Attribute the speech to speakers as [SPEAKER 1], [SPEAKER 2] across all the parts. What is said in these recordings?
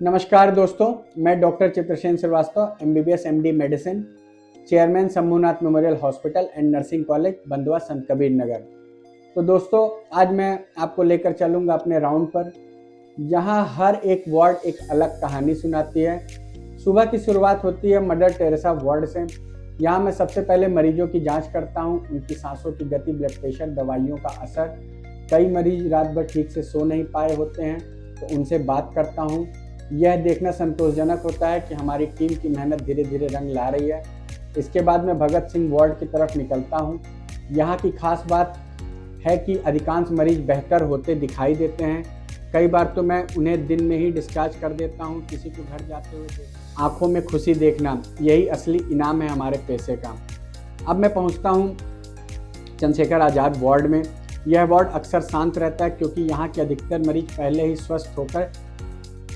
[SPEAKER 1] नमस्कार दोस्तों, मैं doctor Chitrasen Srivastava, MBBS MD medicine, chairman Shambhunath memorial hospital and nursing college, Bandhua, Sant Kabir Nagar. तो दोस्तों, आज मैं आपको लेकर चलूँगा अपने राउंड पर, जहाँ हर एक वार्ड एक अलग कहानी सुनाती है। सुबह की शुरुआत होती है मदर टेरेसा वार्ड से। यहाँ मैं सबसे पहले मरीजों की जांच करता हूँ, उनकी सांसों की गति, ब्लड प्रेशर, दवाइयों का असर। कई मरीज रात भर ठीक से सो नहीं पाए होते हैं, तो उनसे बात करता हूँ। यह देखना संतोषजनक होता है कि हमारी टीम की मेहनत धीरे धीरे रंग ला रही है। इसके बाद मैं भगत सिंह वार्ड की तरफ निकलता हूँ। यहाँ की खास बात है कि अधिकांश मरीज बेहतर होते दिखाई देते हैं। कई बार तो मैं उन्हें दिन में ही डिस्चार्ज कर देता हूँ। किसी को घर जाते हुए आंखों में खुशी देखना, यही असली इनाम है हमारे पैसे का। अब मैं पहुँचता हूँ चंद्रशेखर आज़ाद वार्ड में। यह वार्ड अक्सर शांत रहता है, क्योंकि यहाँ के अधिकतर मरीज पहले ही स्वस्थ होकर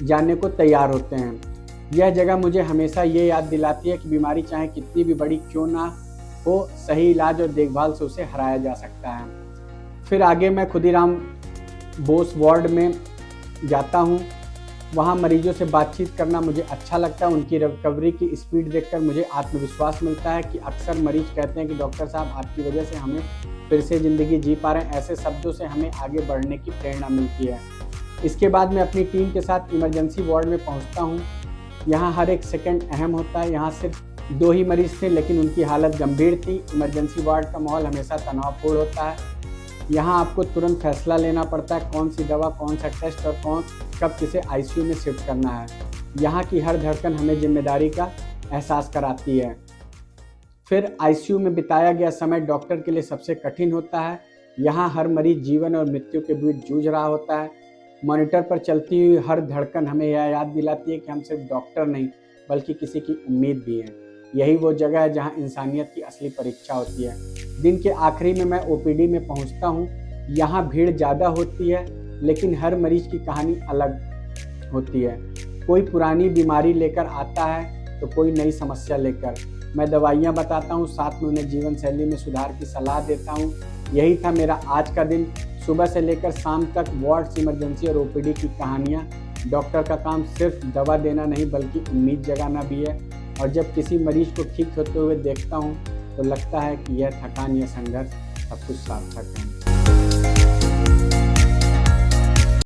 [SPEAKER 1] जाने को तैयार होते हैं। यह जगह मुझे हमेशा ये याद दिलाती है कि बीमारी चाहे कितनी भी बड़ी क्यों ना हो, सही इलाज और देखभाल से उसे हराया जा सकता है। फिर आगे मैं खुदीराम बोस वार्ड में जाता हूँ। वहाँ मरीजों से बातचीत करना मुझे अच्छा लगता है। उनकी रिकवरी की स्पीड देखकर मुझे आत्मविश्वास मिलता है कि अक्सर मरीज कहते हैं कि डॉक्टर साहब, आपकी वजह से हमें फिर से ज़िंदगी जी पा रहे हैं। ऐसे शब्दों से हमें आगे बढ़ने की प्रेरणा मिलती है। इसके बाद मैं अपनी टीम के साथ इमरजेंसी वार्ड में पहुंचता हूं। यहां हर एक सेकंड अहम होता है। यहां सिर्फ 2 ही मरीज थे, लेकिन उनकी हालत गंभीर थी। इमरजेंसी वार्ड का माहौल हमेशा तनावपूर्ण होता है। यहां आपको तुरंत फैसला लेना पड़ता है, कौन सी दवा, कौन सा टेस्ट और कब किसे ICU में शिफ्ट करना है। यहाँ की हर धड़कन हमें जिम्मेदारी का एहसास कराती है। फिर ICU में बिताया गया समय डॉक्टर के लिए सबसे कठिन होता है। यहाँ हर मरीज जीवन और मृत्यु के बीच जूझ रहा होता है। मॉनिटर पर चलती हुई हर धड़कन हमें यह याद दिलाती है कि हम सिर्फ डॉक्टर नहीं, बल्कि किसी की उम्मीद भी हैं। यही वो जगह है जहां इंसानियत की असली परीक्षा होती है। दिन के आखिरी में मैं OPD में पहुंचता हूं। यहाँ भीड़ ज़्यादा होती है, लेकिन हर मरीज की कहानी अलग होती है। कोई पुरानी बीमारी लेकर आता है, तो कोई नई समस्या लेकर। मैं दवाइयाँ बताता हूँ, साथ में उन्हें जीवन शैली में सुधार की सलाह देता हूँ। यही था मेरा आज का दिन। सुबह से लेकर शाम तक वार्ड्स, इमरजेंसी और OPD की कहानियाँ। डॉक्टर का काम सिर्फ दवा देना नहीं, बल्कि उम्मीद जगाना भी है। और जब किसी मरीज को ठीक होते हुए देखता हूँ, तो लगता है कि यह थकान या संघर्ष सब कुछ सार्थक है।